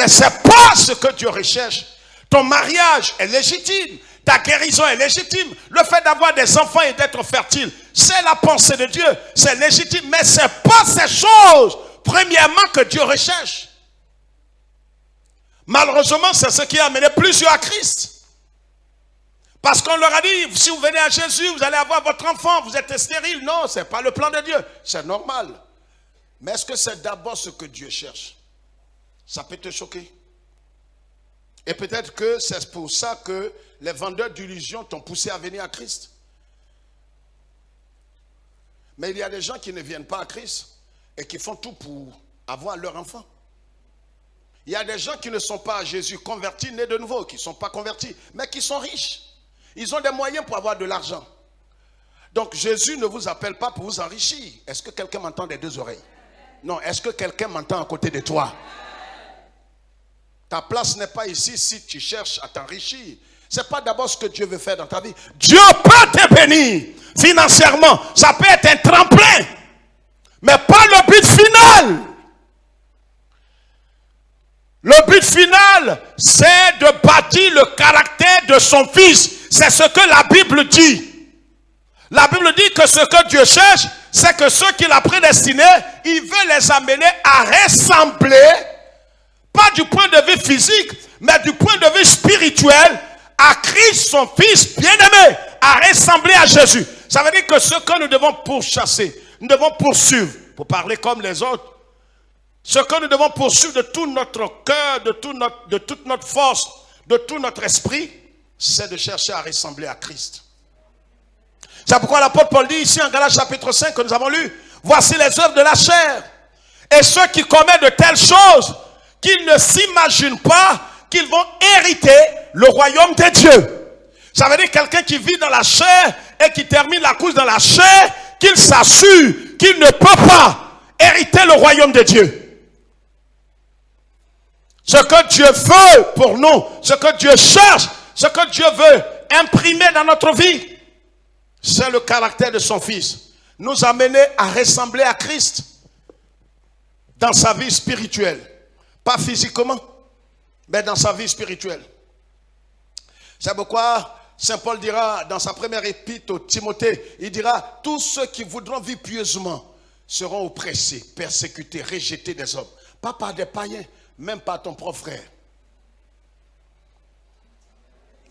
mais ce n'est pas ce que Dieu recherche. Ton mariage est légitime, ta guérison est légitime, le fait d'avoir des enfants et d'être fertile, c'est la pensée de Dieu, c'est légitime, mais ce n'est pas ces choses, premièrement, que Dieu recherche. Malheureusement, c'est ce qui a amené plusieurs à Christ. Parce qu'on leur a dit, si vous venez à Jésus, vous allez avoir votre enfant, vous êtes stérile. Non, ce n'est pas le plan de Dieu, c'est normal. Mais est-ce que c'est d'abord ce que Dieu cherche? Ça peut te choquer. Et peut-être que c'est pour ça que les vendeurs d'illusions t'ont poussé à venir à Christ. Mais il y a des gens qui ne viennent pas à Christ et qui font tout pour avoir leur enfant. Il y a des gens qui ne sont pas à Jésus convertis, nés de nouveau, qui ne sont pas convertis, mais qui sont riches. Ils ont des moyens pour avoir de l'argent. Donc Jésus ne vous appelle pas pour vous enrichir. Est-ce que quelqu'un m'entend des deux oreilles? Non, est-ce que quelqu'un m'entend à côté de toi? Ta place n'est pas ici si tu cherches à t'enrichir. Ce n'est pas d'abord ce que Dieu veut faire dans ta vie. Dieu peut te bénir financièrement. Ça peut être un tremplin. Mais pas le but final. Le but final, c'est de bâtir le caractère de son fils. C'est ce que la Bible dit. La Bible dit que ce que Dieu cherche, c'est que ceux qu'il a prédestinés, il veut les amener à ressembler, pas du point de vue physique, mais du point de vue spirituel, à Christ, son fils bien-aimé, à ressembler à Jésus. Ça veut dire que ce que nous devons pourchasser, nous devons poursuivre, pour parler comme les autres, ce que nous devons poursuivre de tout notre cœur, de toute notre force, de tout notre esprit, c'est de chercher à ressembler à Christ. C'est pourquoi l'apôtre Paul dit ici en Galates chapitre 5 que nous avons lu, voici les œuvres de la chair. Et ceux qui commettent de telles choses, qu'ils ne s'imaginent pas qu'ils vont hériter le royaume de Dieu. Ça veut dire quelqu'un qui vit dans la chair et qui termine la course dans la chair, qu'il s'assure qu'il ne peut pas hériter le royaume de Dieu. Ce que Dieu veut pour nous, ce que Dieu cherche, ce que Dieu veut imprimer dans notre vie, c'est le caractère de son fils. Nous amener à ressembler à Christ dans sa vie spirituelle. Pas physiquement, mais dans sa vie spirituelle. C'est pourquoi Saint Paul dira dans sa première épître au Timothée, il dira, tous ceux qui voudront vivre pieusement seront oppressés, persécutés, rejetés des hommes. Pas par des païens, même par ton propre frère.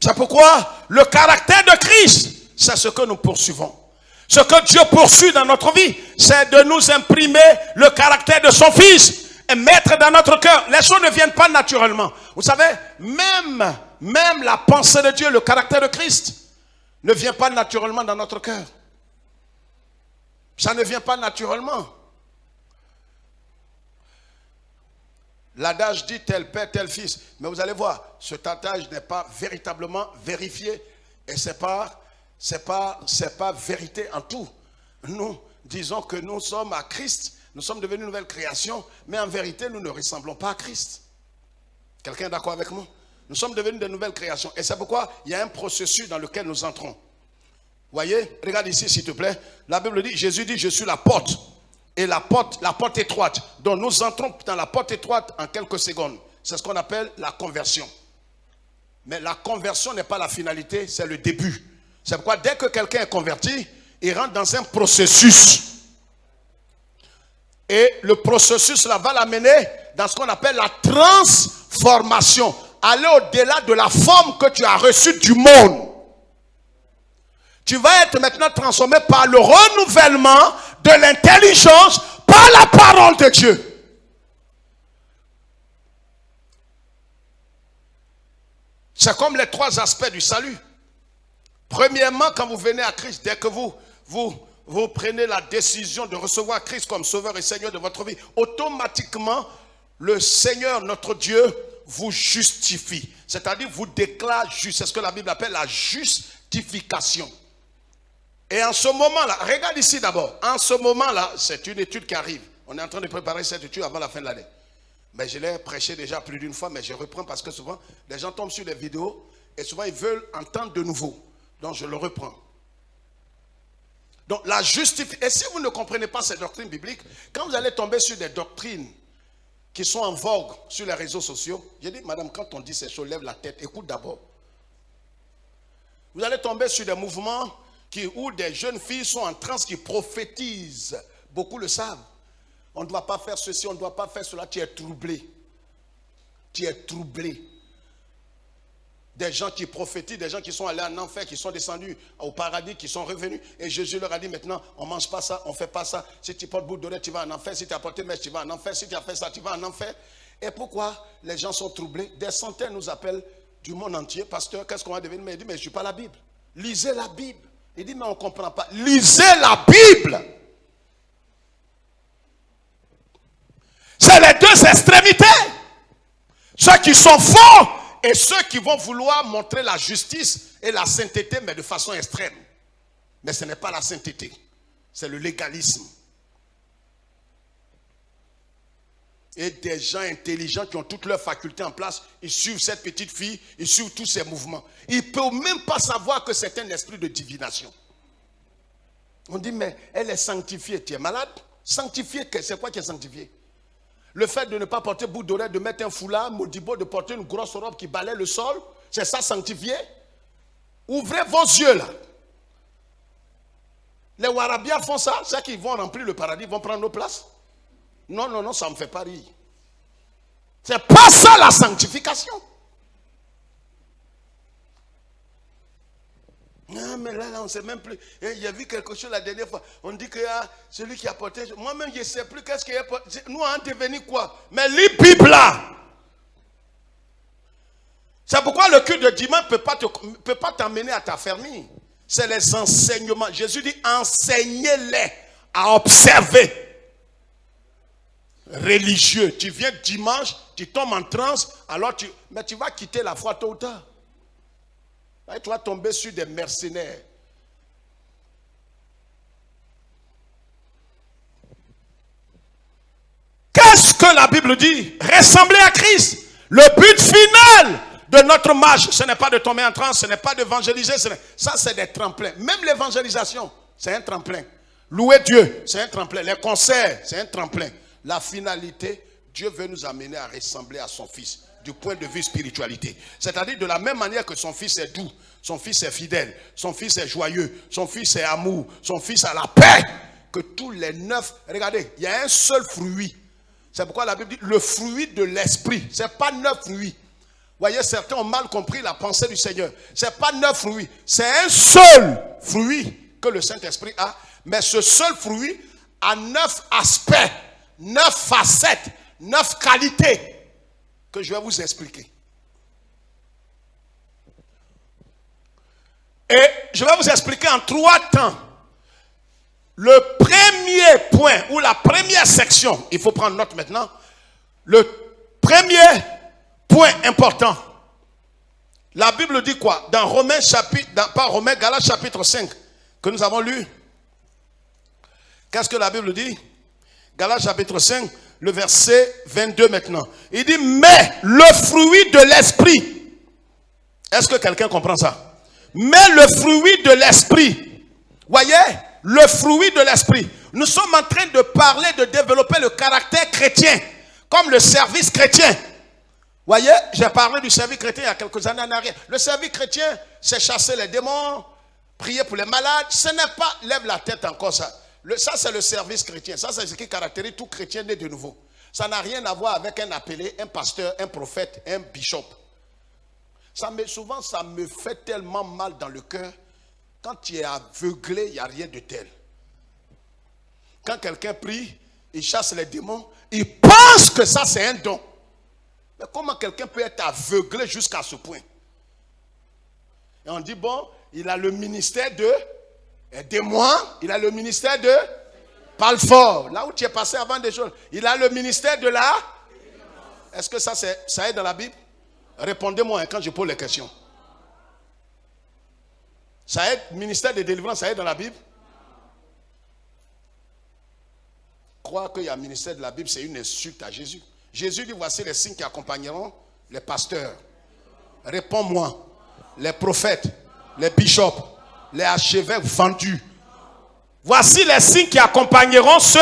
C'est pourquoi le caractère de Christ, c'est ce que nous poursuivons. Ce que Dieu poursuit dans notre vie, c'est de nous imprimer le caractère de son Fils et mettre dans notre cœur. Les choses ne viennent pas naturellement. Vous savez, même la pensée de Dieu, le caractère de Christ, ne vient pas naturellement dans notre cœur. Ça ne vient pas naturellement. L'adage dit tel père, tel fils. Mais vous allez voir, cet adage n'est pas véritablement vérifié. Et c'est pas vérité en tout. Nous disons que nous sommes à Christ, nous sommes devenus une nouvelle création, mais en vérité, nous ne ressemblons pas à Christ. Quelqu'un est d'accord avec moi? Nous sommes devenus de nouvelles créations. Et c'est pourquoi il y a un processus dans lequel nous entrons. Voyez, regarde ici s'il te plaît. La Bible dit, Jésus dit, je suis la porte. Et la porte étroite. Donc nous entrons dans la porte étroite en quelques secondes. C'est ce qu'on appelle la conversion. Mais la conversion n'est pas la finalité, c'est le début. C'est pourquoi dès que quelqu'un est converti, il rentre dans un processus. Et le processus là va l'amener dans ce qu'on appelle la transformation. Aller au-delà de la forme que tu as reçue du monde. Tu vas être maintenant transformé par le renouvellement de l'intelligence par la parole de Dieu. C'est comme les trois aspects du salut. Premièrement, quand vous venez à Christ, dès que vous prenez la décision de recevoir Christ comme sauveur et Seigneur de votre vie, automatiquement, le Seigneur, notre Dieu, vous justifie. C'est-à-dire, vous déclare juste. C'est ce que la Bible appelle la justification. Et en ce moment-là, regarde ici d'abord. En ce moment-là, c'est une étude qui arrive. On est en train de préparer cette étude avant la fin de l'année. Mais je l'ai prêché déjà plus d'une fois, mais je reprends parce que souvent, les gens tombent sur des vidéos et souvent, ils veulent entendre de nouveau. Donc, je le reprends. Donc, la justification. Et si vous ne comprenez pas ces doctrines bibliques, quand vous allez tomber sur des doctrines qui sont en vogue sur les réseaux sociaux. J'ai dit, madame, quand on dit ces choses, lève la tête, écoute d'abord. Vous allez tomber sur des mouvements où des jeunes filles sont en transe qui prophétisent. Beaucoup le savent. On ne doit pas faire ceci, on ne doit pas faire cela. Tu es troublé. Tu es troublé. Des gens qui prophétisent, des gens qui sont allés en enfer, qui sont descendus au paradis, qui sont revenus. Et Jésus leur a dit maintenant, on ne mange pas ça, on ne fait pas ça. Si tu portes bout d'oreille, tu vas en enfer. Si tu as porté mèche, tu vas en enfer. Si tu as fait ça, tu vas en enfer. Et pourquoi les gens sont troublés? Des centaines nous appellent du monde entier. Pasteur, qu'est-ce qu'on va devenir? Mais il dit, mais je ne suis pas la Bible. Lisez la Bible. Il dit, mais on ne comprend pas. Lisez la Bible. C'est les deux extrémités. Ceux qui sont forts et ceux qui vont vouloir montrer la justice et la sainteté, mais de façon extrême. Mais ce n'est pas la sainteté. C'est le légalisme. Et des gens intelligents qui ont toutes leurs facultés en place, ils suivent cette petite fille, ils suivent tous ses mouvements. Ils ne peuvent même pas savoir que c'est un esprit de divination. On dit, mais elle est sanctifiée. Tu es malade? Sanctifiée, c'est quoi qui est sanctifié? Le fait de ne pas porter bout d'oreille, de mettre un foulard, modibo, de porter une grosse robe qui balaie le sol, c'est ça sanctifié? Ouvrez vos yeux là. Les Warabiens font ça, c'est qu'ils vont remplir le paradis, ils vont prendre nos places. Non, non, non, ça ne me fait pas rire. C'est pas ça la sanctification. Non, mais là, on ne sait même plus. Il y a vu quelque chose la dernière fois. On dit que celui qui a porté. Moi-même, je ne sais plus qu'est-ce qu'il a porté. Nous, on a devenu quoi? Mais lis Bible là. C'est pourquoi le culte de dimanche ne peut pas t'amener à t'affermir. C'est les enseignements. Jésus dit, enseignez-les à observer. Religieux. Tu viens dimanche, tu tombes en transe, alors mais tu vas quitter la foi tôt ou tard. Là, tu vas tomber sur des mercenaires. Qu'est-ce que la Bible dit? Ressembler à Christ. Le but final de notre marche, ce n'est pas de tomber en transe, ce n'est pas d'évangéliser. Ça, c'est des tremplins. Même l'évangélisation, c'est un tremplin. Louer Dieu, c'est un tremplin. Les concerts, c'est un tremplin. La finalité, Dieu veut nous amener à ressembler à son Fils du point de vue spiritualité. C'est-à-dire de la même manière que son Fils est doux, son Fils est fidèle, son Fils est joyeux, son Fils est amour, son Fils a la paix, que tous les 9, regardez, il y a un seul fruit. C'est pourquoi la Bible dit le fruit de l'esprit. Ce n'est pas 9 fruits. Vous voyez, certains ont mal compris la pensée du Seigneur. Ce n'est pas 9 fruits. C'est un seul fruit que le Saint-Esprit a. Mais ce seul fruit a 9 aspects, 9 facettes, 9 qualités que je vais vous expliquer. Et je vais vous expliquer en 3 temps. Le premier point ou la première section, il faut prendre note maintenant. Le premier point important. La Bible dit quoi? Dans Romains Galates chapitre 5 que nous avons lu. Qu'est-ce que la Bible dit? Galates chapitre 5, le verset 22 maintenant. Il dit, mais le fruit de l'esprit. Est-ce que quelqu'un comprend ça? Mais le fruit de l'esprit. Voyez, le fruit de l'esprit. Nous sommes en train de parler, de développer le caractère chrétien, comme le service chrétien. Voyez, j'ai parlé du service chrétien il y a quelques années en arrière. Le service chrétien, c'est chasser les démons, prier pour les malades. Ce n'est pas, lève la tête encore ça. Ça, c'est le service chrétien. Ça, c'est ce qui caractérise tout chrétien né de nouveau. Ça n'a rien à voir avec un appelé, un pasteur, un prophète, un bishop. Souvent, ça me fait tellement mal dans le cœur. Quand tu es aveuglé, il n'y a rien de tel. Quand quelqu'un prie, il chasse les démons, il pense que ça, c'est un don. Mais comment quelqu'un peut être aveuglé jusqu'à ce point? Et on dit, bon, il a le ministère de... Aidez-moi, il a le ministère de... Parle fort. Là où tu es passé avant des choses. Il a le ministère de la... Est-ce que ça est dans la Bible? Répondez-moi quand je pose les questions. Ça est, ministère de délivrance, ça est dans la Bible? Croire qu'il y a un ministère de la Bible, c'est une insulte à Jésus. Jésus dit, voici les signes qui accompagneront les pasteurs. Réponds-moi. Les prophètes, les bishops, les archevêques vendus. Voici les signes qui accompagneront ceux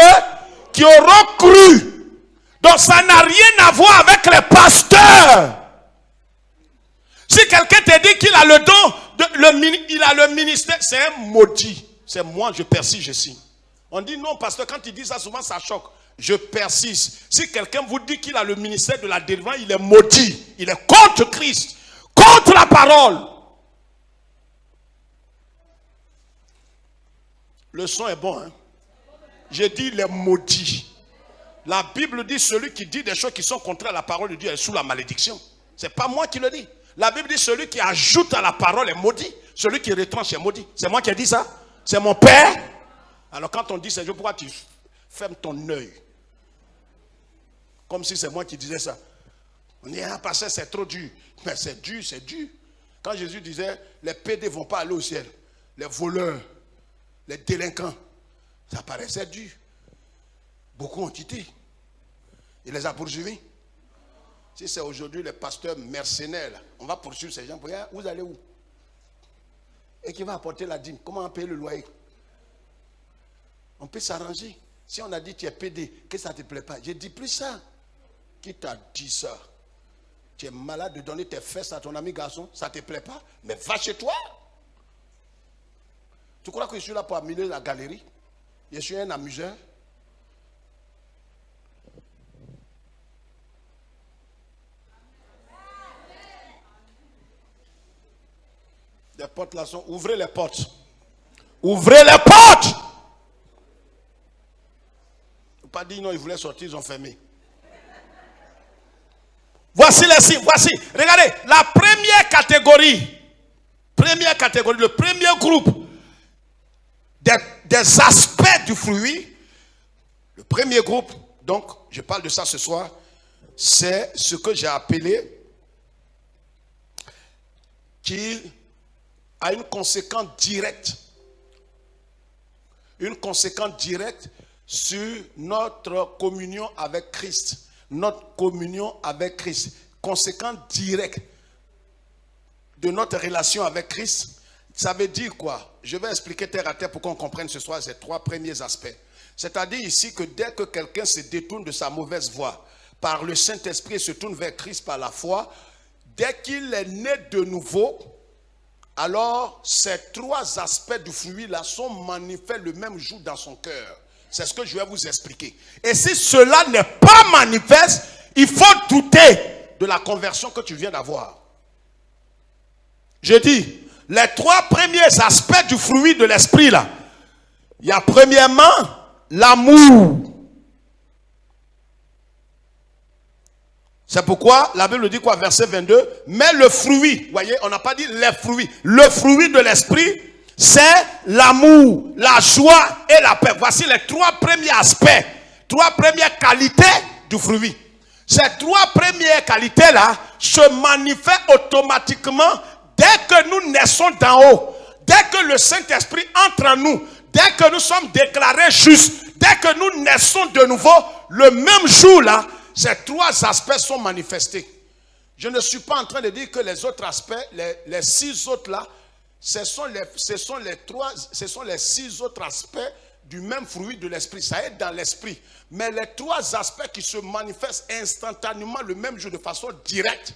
qui auront cru. Donc ça n'a rien à voir avec les pasteurs. Si quelqu'un te dit qu'il a le don, il a le ministère, c'est un maudit. C'est moi, je persiste, je signe. On dit non, pasteur, quand il dit ça, souvent ça choque. Je persiste. Si quelqu'un vous dit qu'il a le ministère de la délivrance, il est maudit. Il est contre Christ, contre la parole. Le son est bon, hein? J'ai dit il est maudit. La Bible dit celui qui dit des choses qui sont contraires à la parole de Dieu est sous la malédiction. C'est pas moi qui le dis. La Bible dit celui qui ajoute à la parole est maudit. Celui qui retranche est maudit. C'est moi qui ai dit ça? C'est mon père? Alors quand on dit ces choses, pourquoi tu fermes ton œil? Comme si c'est moi qui disais ça. On dit, ah, pasteur, c'est trop dur. Mais c'est dur, c'est dur. Quand Jésus disait, les pédés ne vont pas aller au ciel. Les voleurs, les délinquants, ça paraissait dur. Beaucoup ont quitté. Il les a poursuivis. Si c'est aujourd'hui les pasteurs mercenaires, là, on va poursuivre ces gens pour dire, vous allez où? Et qui va apporter la dîme? Comment on paye le loyer? On peut s'arranger. Si on a dit tu es pédé, que ça ne te plaît pas, je dis plus ça. Qui t'a dit ça? Tu es malade de donner tes fesses à ton ami garçon, ça ne te plaît pas? Mais va chez toi. Tu crois que je suis là pour amuser la galerie? Je suis un amuseur. Les portes là sont... Ouvrez les portes. Ouvrez les portes. Pas dit non, ils voulaient sortir, ils ont fermé. Voici les signes, voici. Regardez, la première catégorie, le premier groupe des aspects du fruit, le premier groupe, donc je parle de ça ce soir, c'est ce que j'ai appelé qu'il a une conséquence directe. Une conséquence directe sur notre communion avec Christ. Notre communion avec Christ. Conséquence directe de notre relation avec Christ. Ça veut dire quoi? Je vais expliquer terre à terre pour qu'on comprenne ce soir ces trois premiers aspects. C'est-à-dire ici que dès que quelqu'un se détourne de sa mauvaise voie, par le Saint-Esprit et se tourne vers Christ par la foi, dès qu'il est né de nouveau, alors ces trois aspects du fruit là sont manifestés le même jour dans son cœur. C'est ce que je vais vous expliquer. Et si cela n'est pas manifeste, il faut douter de la conversion que tu viens d'avoir. Je dis, les trois premiers aspects du fruit de l'esprit là, il y a premièrement l'amour. C'est pourquoi la Bible dit quoi, verset 22, mais le fruit, vous voyez, on n'a pas dit les fruits. Le fruit de l'esprit, c'est l'amour, la joie et la paix. Voici les trois premiers aspects, trois premières qualités du fruit. Ces trois premières qualités-là se manifestent automatiquement dès que nous naissons d'en haut. Dès que le Saint-Esprit entre en nous, dès que nous sommes déclarés justes, dès que nous naissons de nouveau, le même jour-là, ces trois aspects sont manifestés. Je ne suis pas en train de dire que les autres aspects, les six autres là, ce sont les six autres aspects du même fruit de l'esprit. Ça est dans l'esprit. Mais les trois aspects qui se manifestent instantanément le même jour de façon directe,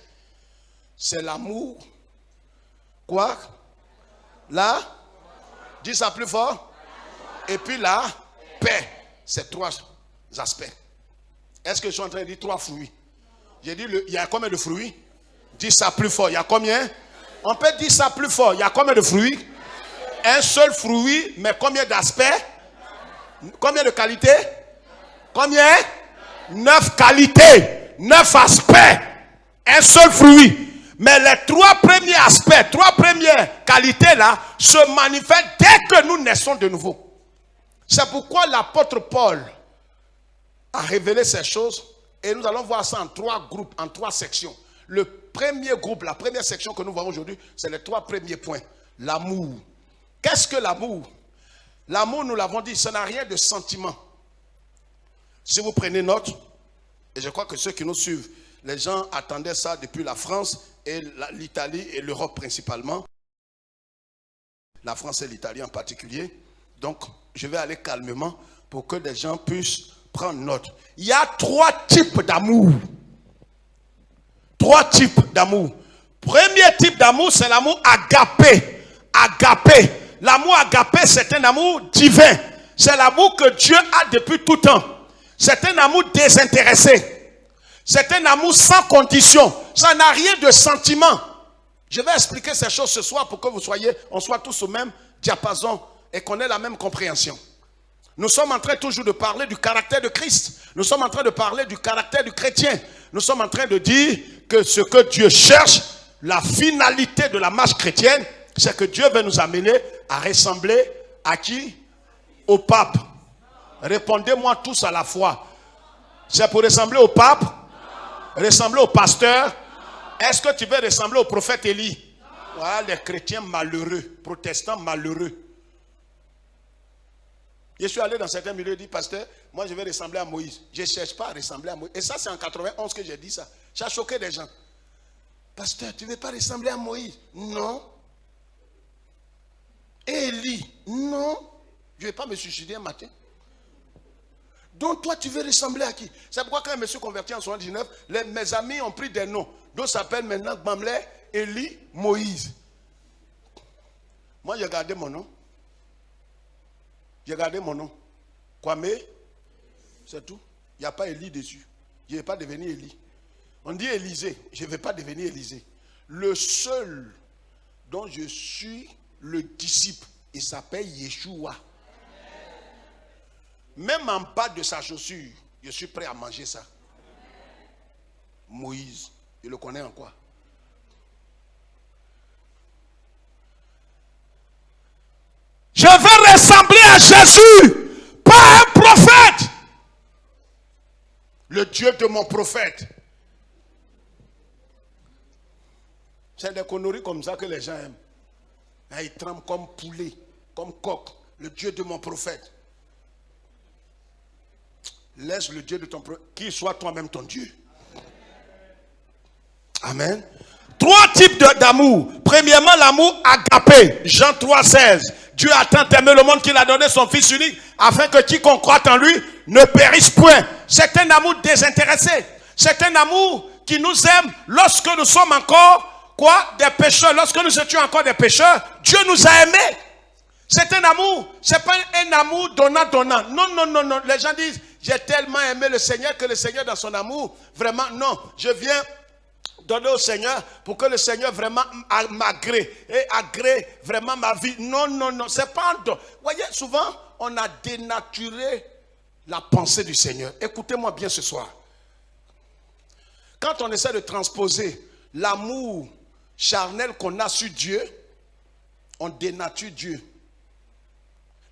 c'est l'amour. Quoi? Là? Dis ça plus fort. Et puis la paix. Ces trois aspects. Est-ce que je suis en train de dire trois fruits? J'ai dit, il y a combien de fruits? Dis ça plus fort. Il y a combien? On peut dire ça plus fort. Il y a combien de fruits? Un seul fruit, mais combien d'aspects? Combien de qualités? Combien? 9 qualités. 9 aspects. Un seul fruit. Mais les trois premiers aspects, trois premières qualités là, se manifestent dès que nous naissons de nouveau. C'est pourquoi l'apôtre Paul a révélé ces choses et nous allons voir ça en trois groupes, en trois sections. Le premier groupe, la première section que nous voyons aujourd'hui, c'est les trois premiers points. L'amour. Qu'est-ce que l'amour? L'amour, nous l'avons dit, ça n'a rien de sentiment. Si vous prenez note, et je crois que ceux qui nous suivent, les gens attendaient ça depuis la France et l'Italie et l'Europe principalement. La France et l'Italie en particulier. Donc, je vais aller calmement pour que les gens puissent Prends note. Il y a 3 types d'amour. 3 types d'amour. Premier type d'amour, c'est l'amour agapé. Agapé. L'amour agapé, c'est un amour divin. C'est l'amour que Dieu a depuis tout temps. C'est un amour désintéressé. C'est un amour sans condition. Ça n'a rien de sentiment. Je vais expliquer ces choses ce soir pour que on soit tous au même diapason et qu'on ait la même compréhension. Nous sommes en train toujours de parler du caractère de Christ. Nous sommes en train de parler du caractère du chrétien. Nous sommes en train de dire que ce que Dieu cherche, la finalité de la marche chrétienne, c'est que Dieu veut nous amener à ressembler à qui? Au pape. Répondez-moi tous à la fois. C'est pour ressembler au pape? Ressembler au pasteur? Est-ce que tu veux ressembler au prophète Élie? Voilà les chrétiens malheureux, protestants malheureux. Je suis allé dans certains milieux et dit, pasteur, moi je vais ressembler à Moïse. Je ne cherche pas à ressembler à Moïse. Et ça, c'est en 91 que j'ai dit ça. Ça a choqué des gens. Pasteur, tu ne veux pas ressembler à Moïse? Non. Élie? Non. Je ne vais pas me suicider un matin. Donc toi, tu veux ressembler à qui? C'est pourquoi quand je me suis converti en 79, mes amis ont pris des noms. D'autres s'appellent maintenant Gbamlé, Élie, Moïse. Moi, j'ai gardé mon nom. J'ai gardé mon nom. Kwame, c'est tout. Il n'y a pas Élie dessus. Je ne vais pas devenir Élie. On dit Élisée. Je ne vais pas devenir Élisée. Le seul dont je suis le disciple, il s'appelle Yeshua. Même en bas de sa chaussure, je suis prêt à manger ça. Moïse, je le connais en quoi? Je veux ressembler à Jésus, pas un prophète. Le Dieu de mon prophète. C'est des conneries comme ça que les gens aiment. Ils tremblent comme poulet, comme coq. Le Dieu de mon prophète. Laisse le Dieu de ton prophète, qu'il soit toi-même ton Dieu. Amen. 3 types d'amour. Premièrement, l'amour agapé. Jean 3,16. Dieu a tant aimé le monde qu'il a donné son Fils unique afin que quiconque croit en lui ne périsse point. C'est un amour désintéressé. C'est un amour qui nous aime lorsque nous sommes encore quoi? Des pécheurs. Lorsque nous étions encore des pécheurs, Dieu nous a aimés. C'est un amour. C'est pas un amour donnant. Non. Les gens disent, j'ai tellement aimé le Seigneur que le Seigneur dans son amour, vraiment, non. Je viens donner au Seigneur pour que le Seigneur vraiment m'agrée et agrée vraiment ma vie. Non. C'est pas un don. Vous voyez, souvent, on a dénaturé la pensée du Seigneur. Écoutez-moi bien ce soir. Quand on essaie de transposer l'amour charnel qu'on a sur Dieu, on dénature Dieu.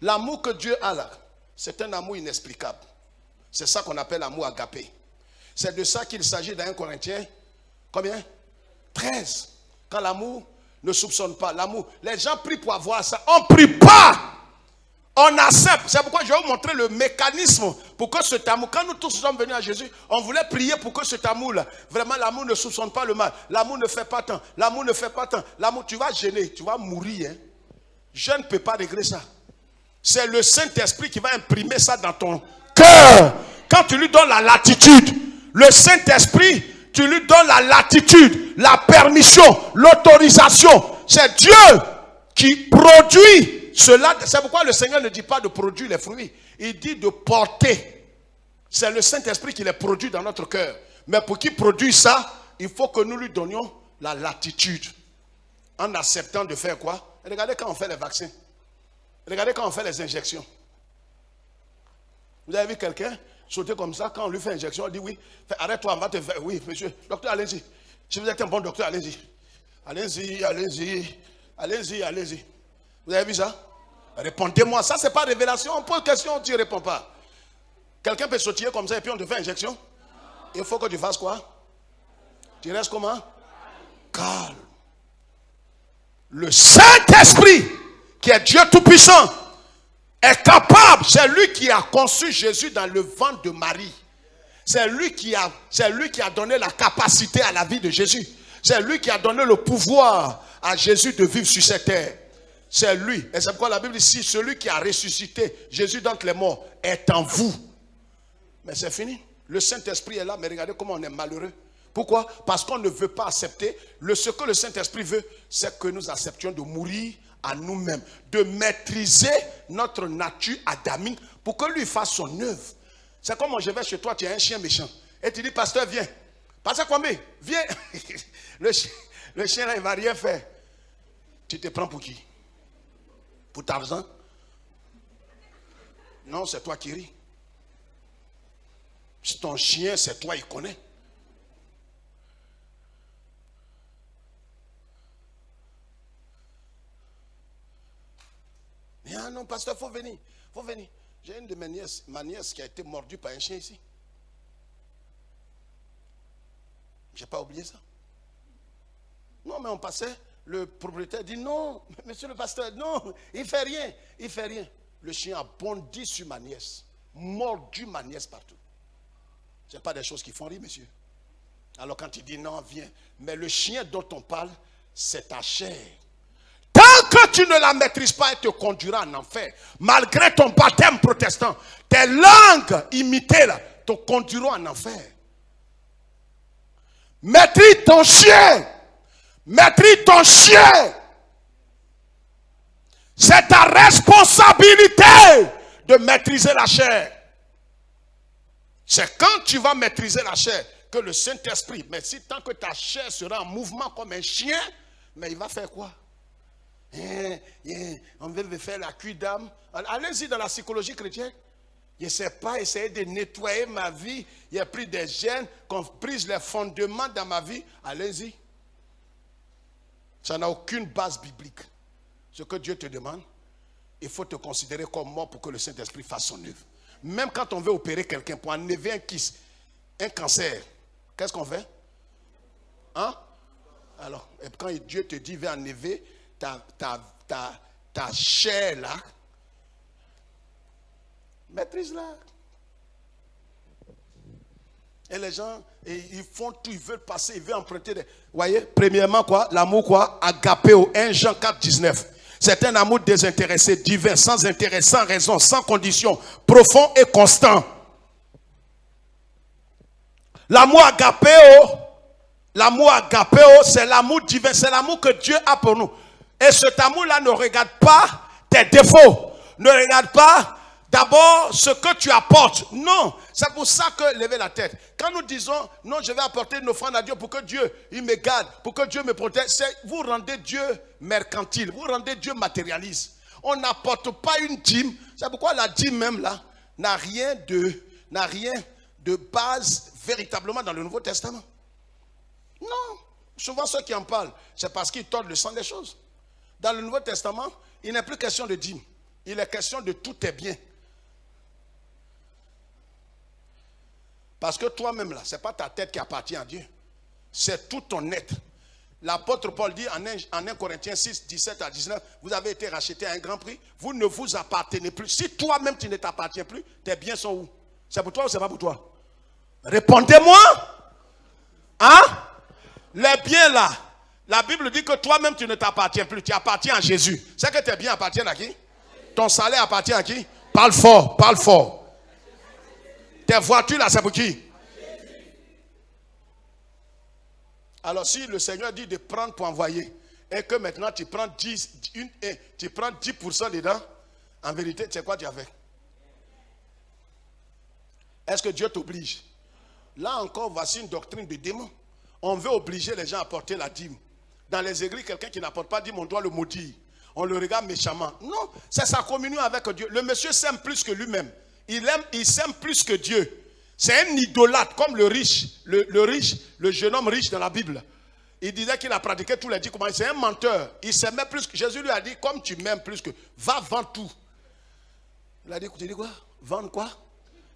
L'amour que Dieu a là, c'est un amour inexplicable. C'est ça qu'on appelle l'amour agapé. C'est de ça qu'il s'agit dans 1 Corinthiens. Combien? 13. Quand l'amour ne soupçonne pas. L'amour. Les gens prient pour avoir ça. On ne prie pas. On accepte. C'est pourquoi je vais vous montrer le mécanisme pour que cet amour, quand nous tous sommes venus à Jésus, on voulait prier pour que cet amour-là, vraiment l'amour ne soupçonne pas le mal. L'amour ne fait pas tant. L'amour ne fait pas tant. L'amour, tu vas gêner, tu vas mourir. Hein. Je ne peux pas régler ça. C'est le Saint-Esprit qui va imprimer ça dans ton cœur. Quand tu lui donnes la latitude, le Saint-Esprit, tu lui donnes la latitude, la permission, l'autorisation. C'est Dieu qui produit cela. C'est pourquoi le Seigneur ne dit pas de produire les fruits. Il dit de porter. C'est le Saint-Esprit qui les produit dans notre cœur. Mais pour qu'il produise ça, il faut que nous lui donnions la latitude. En acceptant de faire quoi? Regardez quand on fait les vaccins. Regardez quand on fait les injections. Vous avez vu quelqu'un sauter comme ça, quand on lui fait injection, on dit oui, arrête-toi, on va te faire. Oui, monsieur, docteur, allez-y. Si vous êtes un bon docteur, allez-y. Allez-y. Vous avez vu ça? Répondez-moi, ça c'est pas révélation. On pose question, tu ne réponds pas. Quelqu'un peut sautiller comme ça et puis on te fait injection. Il faut que tu fasses quoi? Tu restes comment? Calme. Le Saint-Esprit, qui est Dieu Tout-Puissant, est capable. C'est lui qui a conçu Jésus dans le ventre de Marie. C'est lui qui a donné la capacité à la vie de Jésus. C'est lui qui a donné le pouvoir à Jésus de vivre sur cette terre. C'est lui. Et c'est pourquoi la Bible dit, si celui qui a ressuscité Jésus d'entre les morts est en vous, Mais c'est fini. Le Saint-Esprit est là, mais regardez comment on est malheureux. Pourquoi? Parce qu'on ne veut pas accepter. Ce que le Saint-Esprit veut, c'est que nous acceptions de mourir à nous-mêmes, de maîtriser notre nature adamique pour que lui fasse son œuvre. C'est comme je vais chez toi, tu as un chien méchant. Et tu dis, pasteur, viens. Pasteur Kwame, viens. Le chien, là, il ne va rien faire. Tu te prends pour qui? Pour Tarzan? Non, c'est toi qui ris. Si ton chien, c'est toi, il connaît. Mais ah non, pasteur, il faut venir. Faut venir. J'ai une de mes nièces, ma nièce qui a été mordue par un chien ici. Je n'ai pas oublié ça. Non, mais on passait, le propriétaire dit non, monsieur le pasteur, non, il ne fait rien, il ne fait rien. Le chien a bondi sur ma nièce, mordu ma nièce partout. Ce n'est pas des choses qui font rire, monsieur. Alors quand il dit non, viens. Mais le chien dont on parle, c'est ta chair. Tant que tu ne la maîtrises pas, elle te conduira en enfer. Malgré ton baptême protestant, tes langues imitées là, te conduiront en enfer. Maîtrise ton chien. Maîtrise ton chien. C'est ta responsabilité de maîtriser la chair. C'est quand tu vas maîtriser la chair que le Saint-Esprit, mais si tant que ta chair sera en mouvement comme un chien, mais il va faire quoi? On veut faire la cuite d'âme. Allez-y dans la psychologie chrétienne. Je ne sais pas essayer de nettoyer ma vie. Il y a pris des gènes, qu'on brise les fondements dans ma vie. Allez-y. Ça n'a aucune base biblique. Ce que Dieu te demande, il faut te considérer comme mort pour que le Saint-Esprit fasse son œuvre. Même quand on veut opérer quelqu'un pour enlever un kyste, un cancer, qu'est-ce qu'on fait? Hein? Alors, et quand Dieu te dit, va enlever ta chair là, maîtrise-la. Et les gens, ils font tout, ils veulent passer, ils veulent emprunter des... Vous voyez, premièrement quoi? L'amour quoi? Agapéo, 1 Jean 4, 19. C'est un amour désintéressé, divin, sans intérêt, sans raison, sans condition, profond et constant. L'amour agapéo, c'est l'amour divin, c'est l'amour que Dieu a pour nous. Et cet amour-là ne regarde pas tes défauts, ne regarde pas d'abord ce que tu apportes. Non, c'est pour ça que levez la tête. Quand nous disons, non, je vais apporter une offrande à Dieu pour que Dieu, il me garde, pour que Dieu me protège, vous rendez Dieu mercantile, vous rendez Dieu matérialiste. On n'apporte pas une dîme. C'est pourquoi la dîme même là n'a rien de base véritablement dans le Nouveau Testament. Non, souvent ceux qui en parlent, c'est parce qu'ils tordent le sens des choses. Dans le Nouveau Testament, il n'est plus question de dîme. Il est question de tous tes biens. Parce que toi-même là, ce n'est pas ta tête qui appartient à Dieu. C'est tout ton être. L'apôtre Paul dit en 1 Corinthiens 6, 17 à 19, vous avez été racheté à un grand prix, vous ne vous appartenez plus. Si toi-même tu ne t'appartiens plus, tes biens sont où? C'est pour toi ou c'est pas pour toi? Répondez-moi. Hein? Les biens là, la Bible dit que toi-même tu ne t'appartiens plus, tu appartiens à Jésus. C'est que tes biens appartiennent à qui? Ton salaire appartient à qui? Parle fort, parle fort. Tes voitures là, c'est pour qui? Alors si le Seigneur dit de prendre pour envoyer, et que maintenant tu prends 10% dedans, en vérité, tu sais quoi tu as fait? Est-ce que Dieu t'oblige? Là encore, voici une doctrine de démon. On veut obliger les gens à porter la dîme. Dans les églises, quelqu'un qui n'apporte pas dîme, on doit le maudire. On le regarde méchamment. Non, c'est sa communion avec Dieu. Le monsieur s'aime plus que lui-même. Il s'aime plus que Dieu. C'est un idolâtre, comme le riche, le jeune homme riche dans la Bible. Il disait qu'il a pratiqué tous les 10 commandements. C'est un menteur. Il s'aimait plus que... Jésus lui a dit, comme tu m'aimes plus que... Va vendre tout. Il a dit, tu dis quoi? Vendre quoi?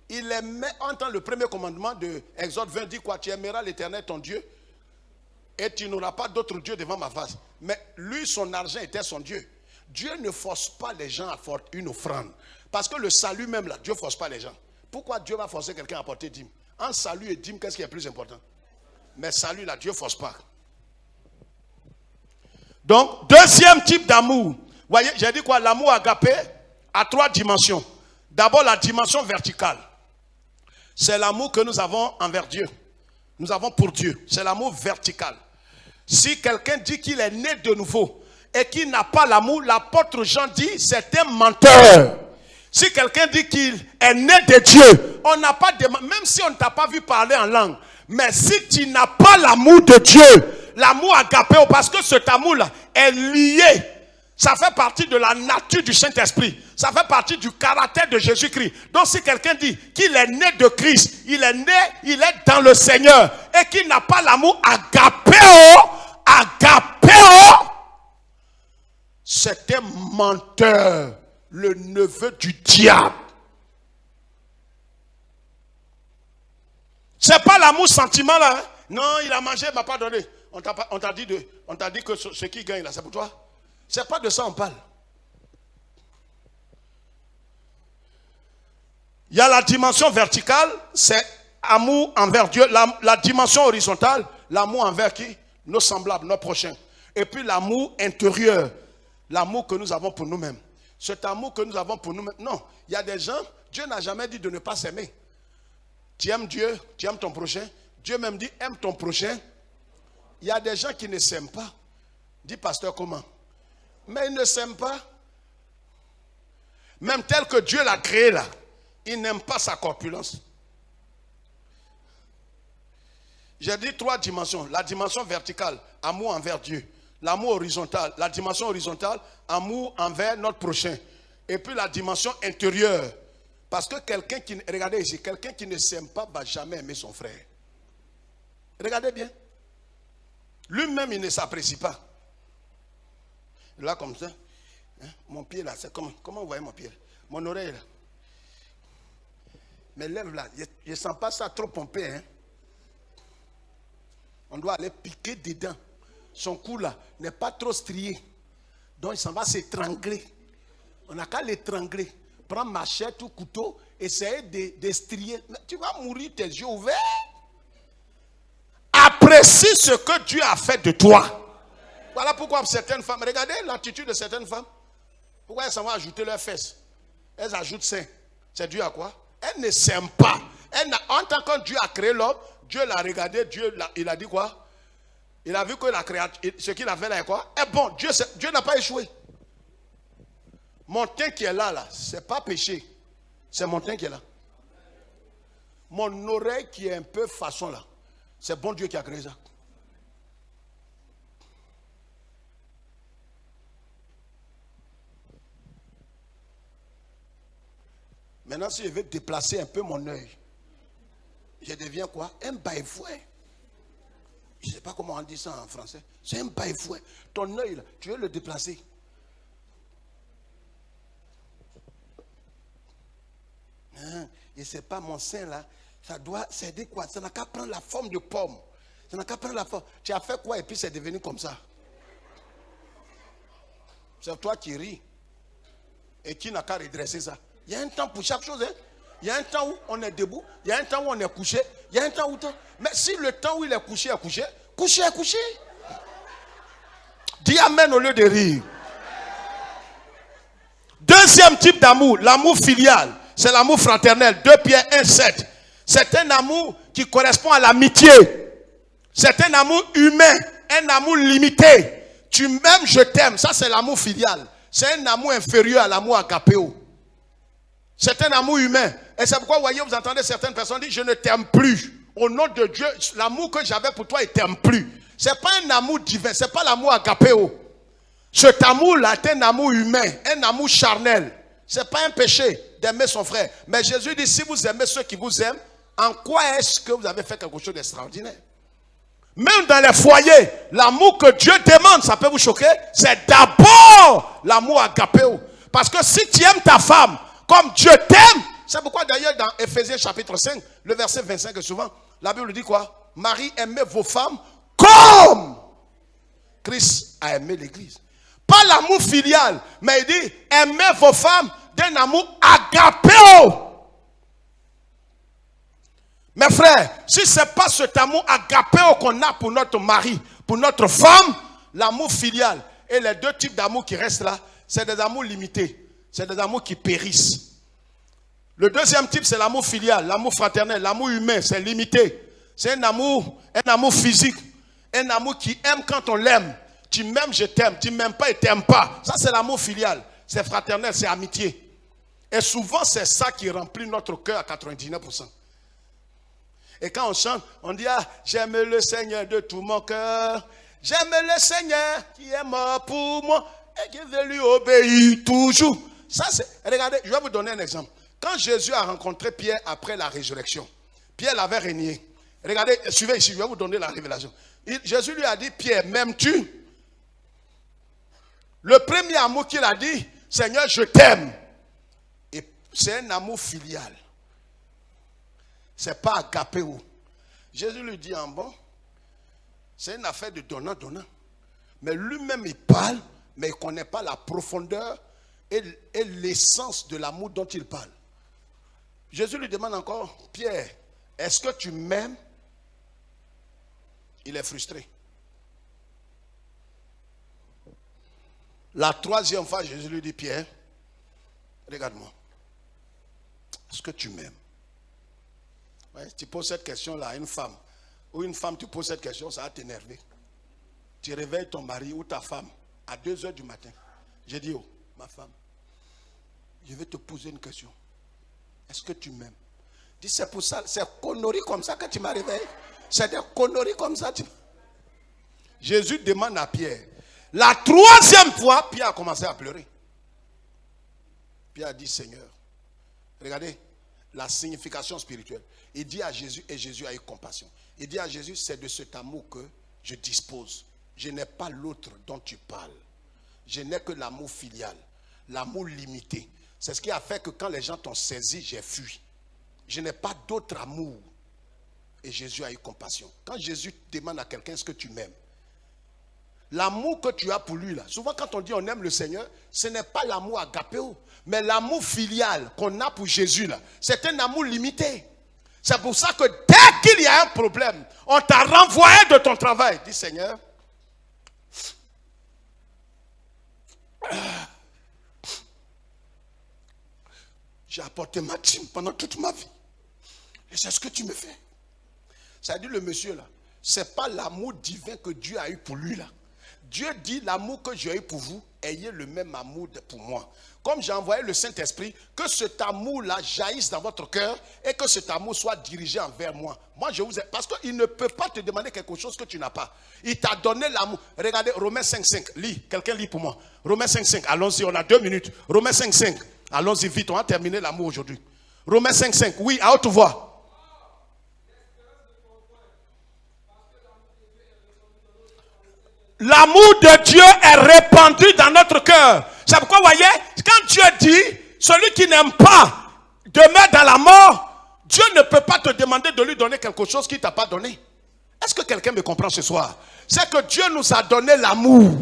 Il aimait, entend le premier commandement de Exode 20, dit quoi? Tu aimeras l'Éternel ton Dieu et tu n'auras pas d'autre Dieu devant ma face. Mais lui, son argent était son Dieu. Dieu ne force pas les gens à faire une offrande. Parce que le salut même là, Dieu ne force pas les gens. Pourquoi Dieu va forcer quelqu'un à porter dîme? En salut et dîme, qu'est-ce qui est plus important? Mais salut là, Dieu ne force pas. Donc, deuxième type d'amour. Vous voyez, j'ai dit quoi? L'amour agapé a 3 dimensions. D'abord, la dimension verticale. c'est l'amour que nous avons envers Dieu. Nous avons pour Dieu. C'est l'amour vertical. Si quelqu'un dit qu'il est né de nouveau et qu'il n'a pas l'amour, l'apôtre Jean dit c'est un menteur. Si quelqu'un dit qu'il est né de Dieu, on n'a pas même si on ne t'a pas vu parler en langue, mais si tu n'as pas l'amour de Dieu, l'amour agapéo, parce que cet amour-là est lié, ça fait partie de la nature du Saint-Esprit, ça fait partie du caractère de Jésus-Christ. Donc si quelqu'un dit qu'il est né de Christ, il est dans le Seigneur, et qu'il n'a pas l'amour agapéo, c'est un menteur, le neveu du diable. C'est pas l'amour sentiment là. Hein? Non, il a mangé, il m'a pas donné. On t'a dit que ce qui gagne là, c'est pour toi. C'est pas de ça on parle. Il y a la dimension verticale, c'est amour envers Dieu. La dimension horizontale, l'amour envers qui? Nos semblables, nos prochains. Et puis l'amour intérieur, l'amour que nous avons pour nous-mêmes. Cet amour que nous avons pour nous-mêmes. Non, il y a des gens, Dieu n'a jamais dit de ne pas s'aimer. Tu aimes Dieu, tu aimes ton prochain. Dieu même dit, aime ton prochain. Il y a des gens qui ne s'aiment pas. Dis, pasteur, comment? Mais ils ne s'aiment pas. Même tel que Dieu l'a créé là, il n'aime pas sa corpulence. J'ai dit 3 dimensions. La dimension verticale, amour envers Dieu. L'amour horizontal, la dimension horizontale, amour envers notre prochain. Et puis la dimension intérieure. Parce que quelqu'un qui, regardez ici, quelqu'un qui ne s'aime pas va jamais aimer son frère. Regardez bien. Lui-même, il ne s'apprécie pas. Là, comme ça. Hein, mon pied là, c'est comment vous voyez mon pied? Mon oreille là. Mes lèvres là, je ne sens pas ça trop pompé. Hein. On doit aller piquer dedans. Son cou là n'est pas trop strié. Donc il s'en va s'étrangler. On n'a qu'à l'étrangler. Prends machette ou couteau, essayer de strier. Mais tu vas mourir tes yeux ouverts. Apprécie ce que Dieu a fait de toi. Voilà pourquoi certaines femmes, regardez l'attitude de certaines femmes. Pourquoi elles s'en vont ajouter leurs fesses? Elles ajoutent sein. C'est dû à quoi? Elles ne s'aiment pas. En tant que Dieu a créé l'homme, Dieu l'a regardé, il a dit quoi? Il a vu que la créature, ce qu'il a fait là est quoi? Eh bon, Dieu n'a pas échoué. Mon teint qui est là, c'est pas péché. C'est mon teint qui est là. Mon oreille qui est un peu façon là. C'est bon Dieu qui a créé ça. Maintenant, si je veux déplacer un peu mon œil, je deviens quoi? Un baille-fouet. Je ne sais pas comment on dit ça en français. C'est un baille-fouet. Ton œil, là, tu veux le déplacer. Hein? Et c'est pas mon sein là. Ça doit céder quoi? Ça n'a qu'à prendre la forme de pomme. Ça n'a qu'à prendre la forme. Tu as fait quoi et puis c'est devenu comme ça? C'est toi qui ris. Et qui n'a qu'à redresser ça? Il y a un temps pour chaque chose. Hein? Il y a un temps où on est debout. Il y a un temps où on est couché. Il y a un temps où... Mais si le temps où il est couché est couché, couché est couché. Dis amen au lieu de rire. Deuxième type d'amour, l'amour filial. C'est l'amour fraternel. 2 Pierre 1,7. C'est un amour qui correspond à l'amitié. C'est un amour humain. Un amour limité. Tu m'aimes, je t'aime. Ça, c'est l'amour filial. C'est un amour inférieur à l'amour agapéo. C'est un amour humain. Et c'est pourquoi, vous voyez, vous entendez certaines personnes dire, je ne t'aime plus. Au nom de Dieu, l'amour que j'avais pour toi, il ne t'aime plus. Ce n'est pas un amour divin. Ce n'est pas l'amour agapéo. Cet amour-là est un amour humain. Un amour charnel. Ce n'est pas un péché d'aimer son frère. Mais Jésus dit, si vous aimez ceux qui vous aiment, en quoi est-ce que vous avez fait quelque chose d'extraordinaire? Même dans les foyers, l'amour que Dieu demande, ça peut vous choquer, c'est d'abord l'amour agapéo. Parce que si tu aimes ta femme comme Dieu t'aime, c'est pourquoi d'ailleurs dans Éphésiens chapitre 5, le verset 25 souvent, la Bible dit quoi? Marie, aimez vos femmes comme Christ a aimé l'église. Pas l'amour filial, mais il dit, aimez vos femmes d'un amour agapéo. Mes frères, si ce n'est pas cet amour agapéo qu'on a pour notre mari, pour notre femme, l'amour filial et les 2 types d'amour qui restent là, c'est des amours limités. C'est des amours qui périssent. Le deuxième type, c'est l'amour filial, l'amour fraternel, l'amour humain, c'est limité. C'est un amour physique, un amour qui aime quand on l'aime. Tu m'aimes, je t'aime. Tu ne m'aimes pas, il ne t'aime pas. Ça, c'est l'amour filial. C'est fraternel, c'est amitié. Et souvent, c'est ça qui remplit notre cœur à 99%. Et quand on chante, on dit, ah, j'aime le Seigneur de tout mon cœur. J'aime le Seigneur qui est mort pour moi et qui veut lui obéir toujours. Ça, c'est, regardez, je vais vous donner un exemple. Quand Jésus a rencontré Pierre après la résurrection, Pierre l'avait renié. Regardez, suivez ici, je vais vous donner la révélation. Jésus lui a dit, Pierre, m'aimes-tu? Le premier amour qu'il a dit, Seigneur, je t'aime. Et c'est un amour filial. C'est pas agapéo. Jésus lui dit, en bon, c'est une affaire de donnant-donnant. Mais lui-même, il parle, mais il ne connaît pas la profondeur et l'essence de l'amour dont il parle. Jésus lui demande encore, Pierre, est-ce que tu m'aimes? Il est frustré. La troisième fois, Jésus lui dit, Pierre, regarde-moi. Est-ce que tu m'aimes? Ouais, tu poses cette question-là à une femme. Ou une femme, tu poses cette question, ça va t'énerver. Tu réveilles ton mari ou ta femme à 2h du matin. J'ai dit, oh, ma femme, je vais te poser une question. Est-ce que tu m'aimes? Dis, c'est pour ça, c'est conneries comme ça que tu m'as réveillé. C'est des conneries comme ça. Jésus demande à Pierre. La troisième fois, Pierre a commencé à pleurer. Pierre a dit, Seigneur, regardez la signification spirituelle. Il dit à Jésus, et Jésus a eu compassion. Il dit à Jésus, c'est de cet amour que je dispose. Je n'ai pas l'autre dont tu parles. Je n'ai que l'amour filial, l'amour limité. C'est ce qui a fait que quand les gens t'ont saisi, j'ai fui. Je n'ai pas d'autre amour. Et Jésus a eu compassion. Quand Jésus demande à quelqu'un, est-ce que tu m'aimes? L'amour que tu as pour lui, là, souvent quand on dit on aime le Seigneur, ce n'est pas l'amour agapéo, mais l'amour filial qu'on a pour Jésus, là, c'est un amour limité. C'est pour ça que dès qu'il y a un problème, on t'a renvoyé de ton travail. Dis, Seigneur, j'ai apporté ma dîme pendant toute ma vie. Et c'est ce que tu me fais. Ça dit le monsieur là, c'est pas l'amour divin que Dieu a eu pour lui là. Dieu dit, l'amour que j'ai eu pour vous, ayez le même amour pour moi. Comme j'ai envoyé le Saint-Esprit, que cet amour-là jaillisse dans votre cœur et que cet amour soit dirigé envers moi. Moi, je vous ai... Parce qu'il ne peut pas te demander quelque chose que tu n'as pas. Il t'a donné l'amour. Regardez, Romains 5,5. Lis, quelqu'un lit pour moi. Romains 5,5. Allons-y, on a 2 minutes. Romains 5,5. Allons-y vite, on va terminer l'amour aujourd'hui. Romains 5,5. Oui, à haute voix. L'amour de Dieu est répandu dans notre cœur. C'est pourquoi, vous voyez, quand Dieu dit, celui qui n'aime pas demeure dans la mort, Dieu ne peut pas te demander de lui donner quelque chose qu'il ne t'a pas donné. Est-ce que quelqu'un me comprend ce soir? C'est que Dieu nous a donné l'amour.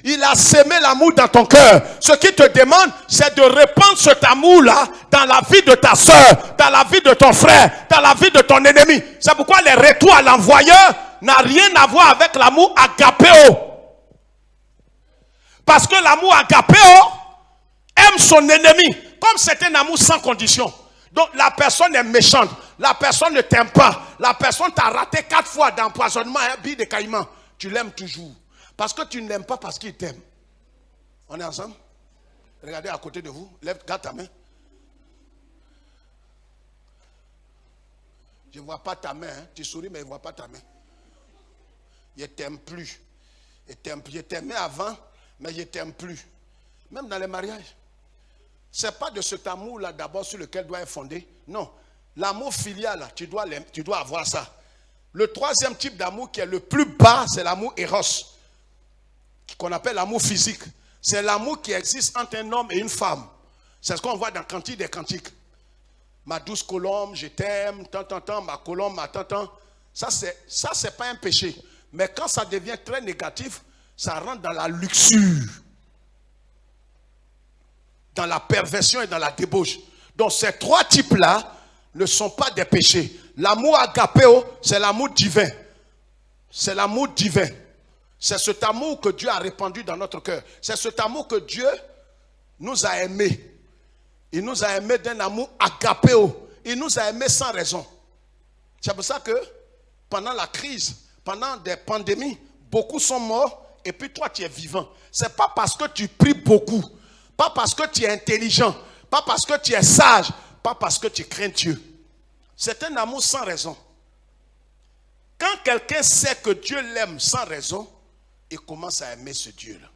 Il a sémé l'amour dans ton cœur. Ce qu'il te demande, c'est de répandre cet amour-là dans la vie de ta soeur, dans la vie de ton frère, dans la vie de ton ennemi. C'est pourquoi les retours à l'envoyeur n'a rien à voir avec l'amour agapéo. Parce que l'amour agapéo aime son ennemi. Comme c'est un amour sans condition. Donc la personne est méchante. La personne ne t'aime pas. La personne t'a raté 4 fois d'empoisonnement et un billet de caïman. Tu l'aimes toujours. Parce que tu ne l'aimes pas parce qu'il t'aime. On est ensemble? Regardez à côté de vous. Lève, garde ta main. Je ne vois pas ta main. Hein. Tu souris mais je ne vois pas ta main. Je ne t'aime plus. Je t'aimais avant, mais je ne t'aime plus. Même dans les mariages. Ce n'est pas de cet amour-là d'abord sur lequel doit être fondé. Non. L'amour filial, là, tu dois avoir ça. Le troisième type d'amour qui est le plus bas, c'est l'amour éros. Qu'on appelle l'amour physique. C'est l'amour qui existe entre un homme et une femme. C'est ce qu'on voit dans Cantique des Cantiques. Ma douce colombe, je t'aime, tant, ma colombe, ma tant. Ça, c'est pas un péché. Mais quand ça devient très négatif, ça rentre dans la luxure, dans la perversion et dans la débauche. Donc ces 3 types-là ne sont pas des péchés. L'amour agapéo, c'est l'amour divin. C'est l'amour divin. C'est cet amour que Dieu a répandu dans notre cœur. C'est cet amour que Dieu nous a aimés. Il nous a aimés d'un amour agapéo. Il nous a aimés sans raison. C'est pour ça que pendant la crise, pendant des pandémies, beaucoup sont morts et puis toi tu es vivant. Ce n'est pas parce que tu pries beaucoup, pas parce que tu es intelligent, pas parce que tu es sage, pas parce que tu crains Dieu. C'est un amour sans raison. Quand quelqu'un sait que Dieu l'aime sans raison, il commence à aimer ce Dieu-là.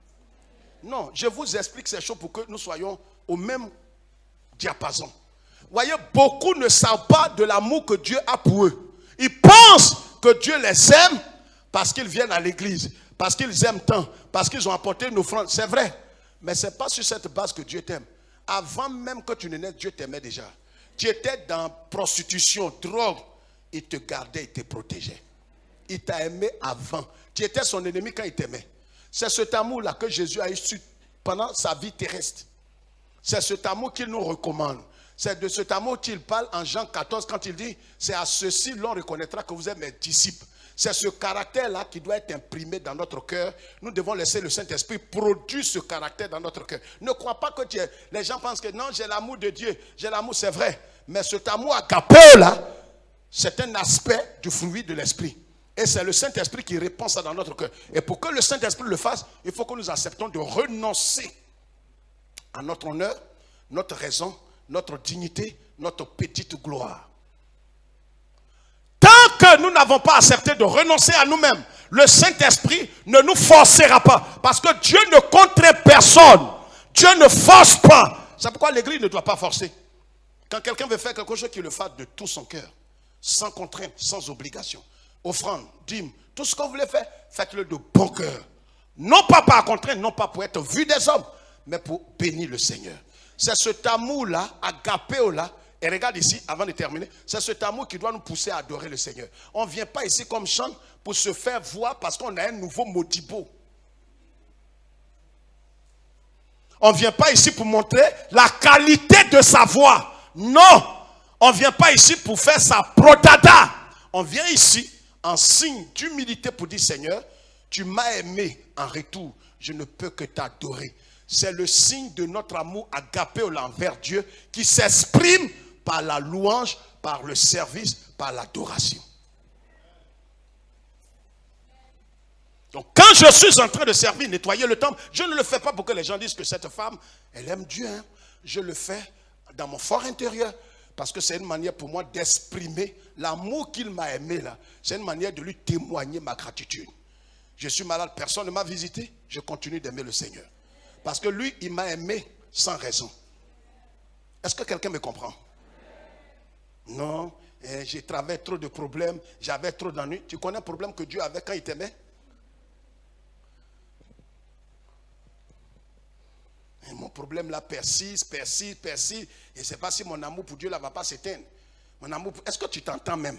Non, je vous explique ces choses pour que nous soyons au même diapason. Voyez, beaucoup ne savent pas de l'amour que Dieu a pour eux. Ils pensent que Dieu les aime parce qu'ils viennent à l'église, parce qu'ils aiment tant, parce qu'ils ont apporté une offrande. C'est vrai, mais ce n'est pas sur cette base que Dieu t'aime. Avant même que tu ne naisses, Dieu t'aimait déjà. Tu étais dans prostitution, drogue, il te gardait, il te protégeait. Il t'a aimé avant. Tu étais son ennemi quand il t'aimait. C'est cet amour-là que Jésus a eu pendant sa vie terrestre. C'est cet amour qu'il nous recommande. C'est de cet amour qu'il parle en Jean 14 quand il dit « C'est à ceci l'on reconnaîtra que vous êtes mes disciples ». C'est ce caractère-là qui doit être imprimé dans notre cœur. Nous devons laisser le Saint-Esprit produire ce caractère dans notre cœur. Ne crois pas que les gens pensent que non, j'ai l'amour de Dieu. J'ai l'amour, c'est vrai. Mais cet amour agapéo-là, c'est un aspect du fruit de l'Esprit. Et c'est le Saint-Esprit qui répand ça dans notre cœur. Et pour que le Saint-Esprit le fasse, il faut que nous acceptons de renoncer à notre honneur, notre raison, notre dignité, notre petite gloire. Tant que nous n'avons pas accepté de renoncer à nous-mêmes, le Saint-Esprit ne nous forcera pas. Parce que Dieu ne contraint personne. Dieu ne force pas. C'est pourquoi l'Église ne doit pas forcer. Quand quelqu'un veut faire quelque chose, qu'il le fasse de tout son cœur. Sans contrainte, sans obligation. Offrande, dîme, tout ce que vous voulez faire, faites-le de bon cœur. Non pas par contrainte, non pas pour être vu des hommes, mais pour bénir le Seigneur. C'est cet amour-là, agapéo-là, et regarde ici, avant de terminer, c'est cet amour qui doit nous pousser à adorer le Seigneur. On ne vient pas ici comme chant pour se faire voir parce qu'on a un nouveau modibo. On ne vient pas ici pour montrer la qualité de sa voix. Non, on ne vient pas ici pour faire sa prodada. On vient ici en signe d'humilité pour dire Seigneur, tu m'as aimé en retour, je ne peux que t'adorer. C'est le signe de notre amour agapéo envers Dieu qui s'exprime par la louange, par le service, par l'adoration. Donc quand je suis en train de servir, nettoyer le temple, je ne le fais pas pour que les gens disent que cette femme, elle aime Dieu. Hein. Je le fais dans mon fort intérieur. Parce que c'est une manière pour moi d'exprimer l'amour qu'il m'a aimé là. C'est une manière de lui témoigner ma gratitude. Je suis malade, personne ne m'a visité. Je continue d'aimer le Seigneur. Parce que lui, il m'a aimé sans raison. Est-ce que quelqu'un me comprend? Non, j'ai traversé trop de problèmes, j'avais trop d'ennuis. Tu connais le problème que Dieu avait quand il t'aimait? Et mon problème là persiste. Et je ne sais pas si mon amour pour Dieu là ne va pas s'éteindre. Mon amour pour... Est-ce que tu t'entends même?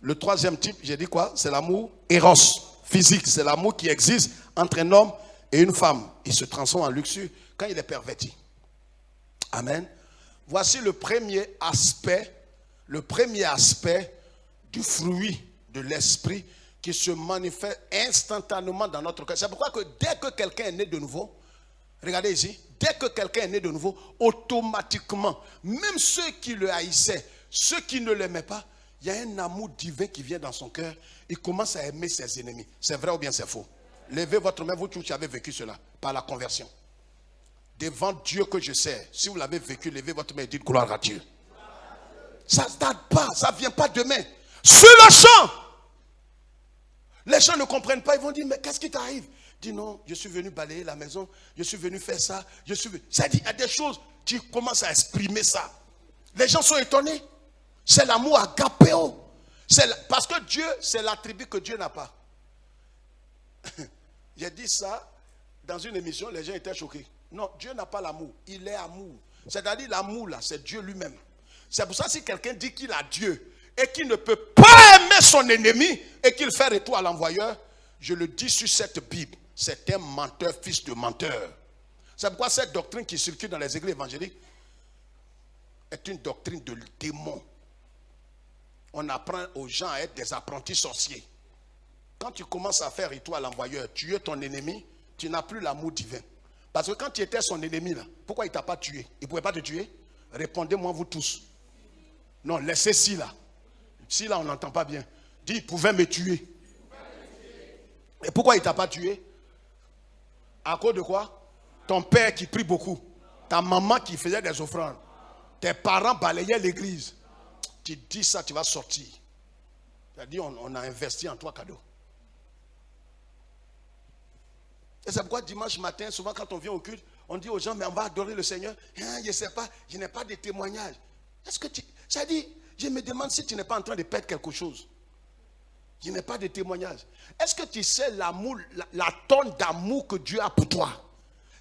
Le troisième type, j'ai dit quoi? C'est l'amour éros, physique. C'est l'amour qui existe entre un homme et une femme. Il se transforme en luxure quand il est perverti. Amen. Voici le premier aspect du fruit de l'esprit qui se manifeste instantanément dans notre cœur. C'est pourquoi que dès que quelqu'un est né de nouveau, regardez ici, dès que quelqu'un est né de nouveau, automatiquement, même ceux qui le haïssaient, ceux qui ne l'aimaient pas, il y a un amour divin qui vient dans son cœur. Il commence à aimer ses ennemis. C'est vrai ou bien c'est faux? Levez votre main, vous tous qui avez vécu cela, par la conversion. Devant Dieu que je sais, si vous l'avez vécu, levez votre main et dites gloire à Dieu. Ça ne date pas, ça ne vient pas demain. Sur le champ, les gens ne comprennent pas, ils vont dire, mais qu'est-ce qui t'arrive? Dis non, je suis venu balayer la maison, je suis venu faire ça, C'est-à-dire, il y a des choses, tu commences à exprimer ça. Les gens sont étonnés. C'est l'amour agapéo. Parce que Dieu, c'est l'attribut que Dieu n'a pas. J'ai dit ça dans une émission, les gens étaient choqués. Non, Dieu n'a pas l'amour, il est amour. C'est-à-dire l'amour là, c'est Dieu lui-même. C'est pour ça que si quelqu'un dit qu'il a Dieu et qu'il ne peut pas aimer son ennemi et qu'il fait retour à l'envoyeur, je le dis sur cette Bible, c'est un menteur, fils de menteur. C'est pourquoi cette doctrine qui circule dans les églises évangéliques est une doctrine de démon. On apprend aux gens à être des apprentis sorciers. quand tu commences à faire étoile envoyeur, tuer ton ennemi, tu n'as plus l'amour divin. Parce que quand tu étais son ennemi, là, pourquoi il ne t'a pas tué? Il ne pouvait pas te tuer? Répondez-moi vous tous. Non, laissez si là. Si là, on n'entend pas bien. Dis, il pouvait me tuer. Et pourquoi il ne t'a pas tué? À cause de quoi? Ton père qui prie beaucoup. Ta maman qui faisait des offrandes. Tes parents balayaient l'église. Tu dis ça, tu vas sortir. C'est-à-dire, on a investi en toi cadeau. Et c'est pourquoi dimanche matin, souvent quand on vient au culte, on dit aux gens, mais on va adorer le Seigneur. Hein, je ne sais pas, je n'ai pas de témoignage. Est-ce que tu... Ça dit, je me demande si tu n'es pas en train de perdre quelque chose. Je n'ai pas de témoignage. Est-ce que tu sais l'amour, la tonne d'amour que Dieu a pour toi?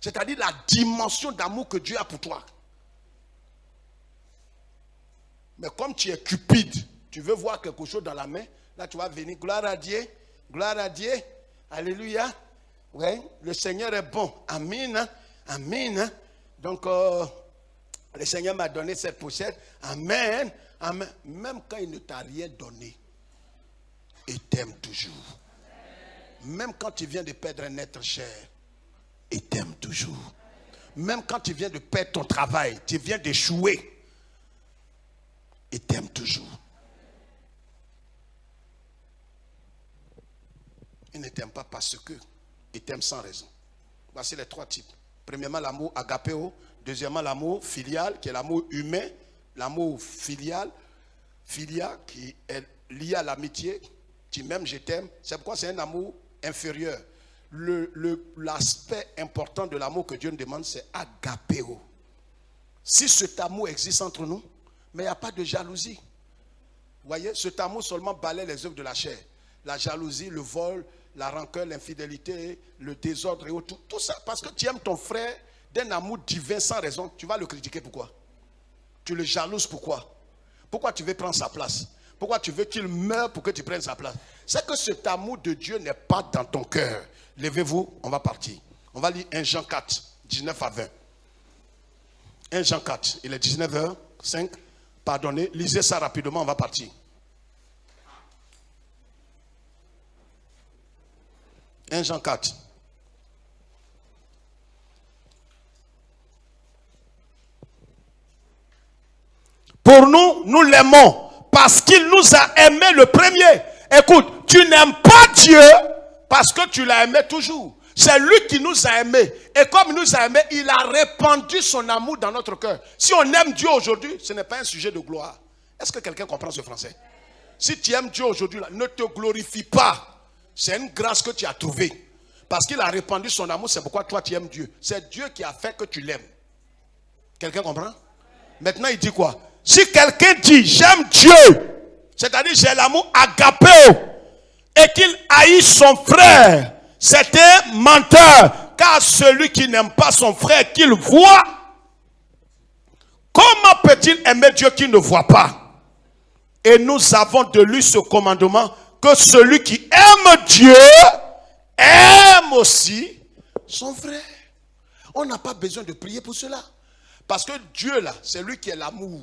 C'est-à-dire la dimension d'amour que Dieu a pour toi. Mais comme tu es cupide, tu veux voir quelque chose dans la main, là tu vas venir, gloire à Dieu, alléluia. Oui, le Seigneur est bon. Amen. Amen. Donc, le Seigneur m'a donné cette pochette. Amen. Amen. Même quand il ne t'a rien donné, il t'aime toujours. Même quand tu viens de perdre un être cher, il t'aime toujours. Même quand tu viens de perdre ton travail, tu viens d'échouer, il t'aime toujours. Il ne t'aime pas parce que il t'aime sans raison. Voici les trois types. Premièrement, l'amour agapéo. Deuxièmement, l'amour filial, qui est l'amour humain. L'amour filial, filia, qui est lié à l'amitié. Tu m'aimes, je t'aime. C'est pourquoi c'est un amour inférieur. L'aspect important de l'amour que Dieu nous demande, c'est agapéo. Si cet amour existe entre nous, mais il n'y a pas de jalousie. Vous voyez, cet amour seulement balaie les œuvres de la chair. La jalousie, le vol, la rancœur, l'infidélité, le désordre et tout ça. Parce que tu aimes ton frère d'un amour divin sans raison. Tu vas le critiquer pourquoi? Tu le jalouses pourquoi? Pourquoi tu veux prendre sa place? Pourquoi tu veux qu'il meure pour que tu prennes sa place? C'est que cet amour de Dieu n'est pas dans ton cœur. Levez-vous, on va partir. On va lire 1 Jean 4, 19 à 20. 1 Jean 4, il est 19h05. Pardonnez, lisez ça rapidement, on va partir. 1 Jean 4. Pour nous, nous l'aimons parce qu'il nous a aimés le premier. Écoute, tu n'aimes pas Dieu parce que tu l'as aimé toujours. C'est lui qui nous a aimés. Et comme il nous a aimés, il a répandu son amour dans notre cœur. Si on aime Dieu aujourd'hui, ce n'est pas un sujet de gloire. Est-ce que quelqu'un comprend ce français? Si tu aimes Dieu aujourd'hui, ne te glorifie pas. C'est une grâce que tu as trouvée. Parce qu'il a répandu son amour, c'est pourquoi toi tu aimes Dieu. C'est Dieu qui a fait que tu l'aimes. Quelqu'un comprend? Maintenant il dit quoi? Si quelqu'un dit j'aime Dieu, c'est-à-dire j'ai l'amour agapéo, et qu'il haït son frère, c'est un menteur. Car celui qui n'aime pas son frère qu'il voit, comment peut-il aimer Dieu qu'il ne voit pas? Et nous avons de lui ce commandement, que celui qui aime Dieu aime aussi son frère. On n'a pas besoin de prier pour cela. Parce que Dieu là, c'est lui qui est l'amour.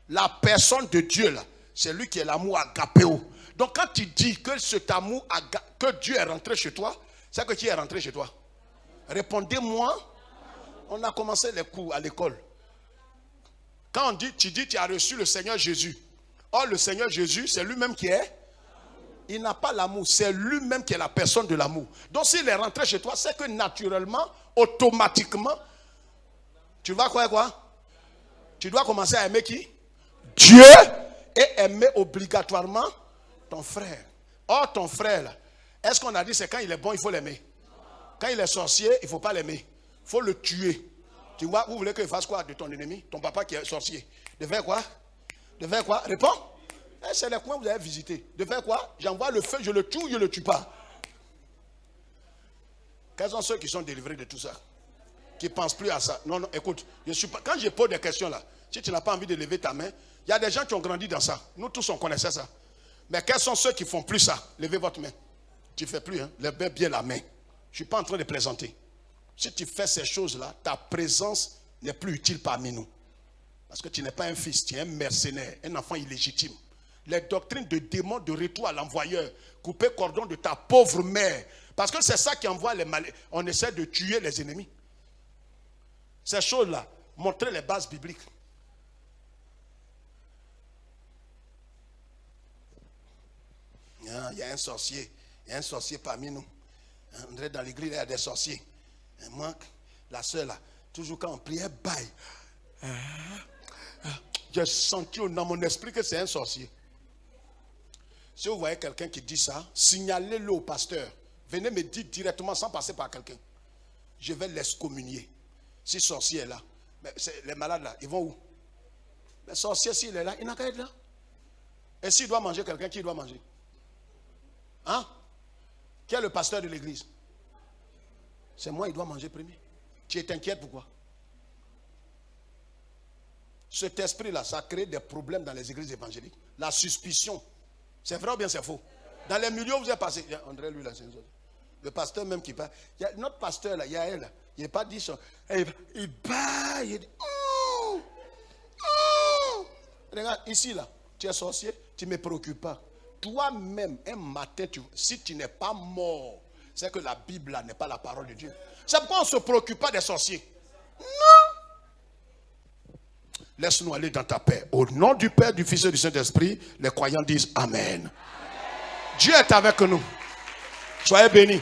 La personne de Dieu là, c'est lui qui est l'amour agapéo. Donc quand tu dis que cet amour, que Dieu est rentré chez toi, c'est que qui est rentré chez toi? Répondez-moi. On a commencé les cours à l'école. Quand on dit, tu as reçu le Seigneur Jésus. Or le Seigneur Jésus, c'est lui-même qui est. Il n'a pas l'amour, c'est lui-même qui est la personne de l'amour. Donc s'il est rentré chez toi, c'est que naturellement, automatiquement, tu vas quoi? Tu dois commencer à aimer qui? Dieu, et aimer obligatoirement ton frère. Or ton frère là, est-ce qu'on a dit c'est quand il est bon il faut l'aimer? Quand il est sorcier, il ne faut pas l'aimer. Il faut le tuer. Tu vois, vous voulez qu'il fasse quoi de ton ennemi? Ton papa qui est sorcier. De faire quoi? De faire quoi? Réponds. C'est les coins que vous avez visités. De faire quoi? J'envoie le feu, je le tue ou je ne le tue pas? Quels sont ceux qui sont délivrés de tout ça? Qui ne pensent plus à ça? Non, non, écoute. Quand je pose des questions là, si tu n'as pas envie de lever ta main, il y a des gens qui ont grandi dans ça. Nous tous, on connaissait ça. Mais quels sont ceux qui ne font plus ça? Levez votre main. Tu ne fais plus, hein? Levez bien la main. Je ne suis pas en train de plaisanter. Si tu fais ces choses-là, ta présence n'est plus utile parmi nous. Parce que tu n'es pas un fils, tu es un mercenaire, un enfant illégitime. les doctrines de démons de retour à l'envoyeur. Couper cordon de ta pauvre mère. Parce que c'est ça qui envoie les malais. On essaie de tuer les ennemis. Ces choses-là, montrer les bases bibliques. Il y a un sorcier. Il y a un sorcier parmi nous. On est dans l'église, il y a des sorciers. Et moi, la soeur là, toujours quand on priait, bye. J'ai senti dans mon esprit que c'est un sorcier. Si vous voyez quelqu'un qui dit ça, signalez-le au pasteur. Venez me dire directement sans passer par quelqu'un. Je vais l'excommunier. Si sorcier est là, mais les malades là, ils vont où? Le sorcier, s'il est là, il n'a qu'à être là. Et s'il doit manger quelqu'un, qui doit manger? Hein? Qui est le pasteur de l'église? C'est moi, il doit manger premier. Tu t'inquiètes pourquoi? Cet esprit-là, ça crée des problèmes dans les églises évangéliques. La suspicion. C'est vrai ou bien c'est faux? Dans les milieux où vous êtes passé, André, lui, là, c'est le pasteur même qui parle. Il y a notre pasteur, là, il y a elle, là. Il n'est pas dit ça. Il bat, il dit, Regarde, ici, là, tu es sorcier, tu ne me préoccupes pas. Toi-même, un matin, si tu n'es pas mort, c'est que la Bible, là, n'est pas la parole de Dieu. C'est pourquoi on ne se préoccupe pas des sorciers. Non. Laisse-nous aller dans ta paix. Au nom du Père, du Fils et du Saint-Esprit, les croyants disent Amen. Dieu est avec nous. Soyez bénis.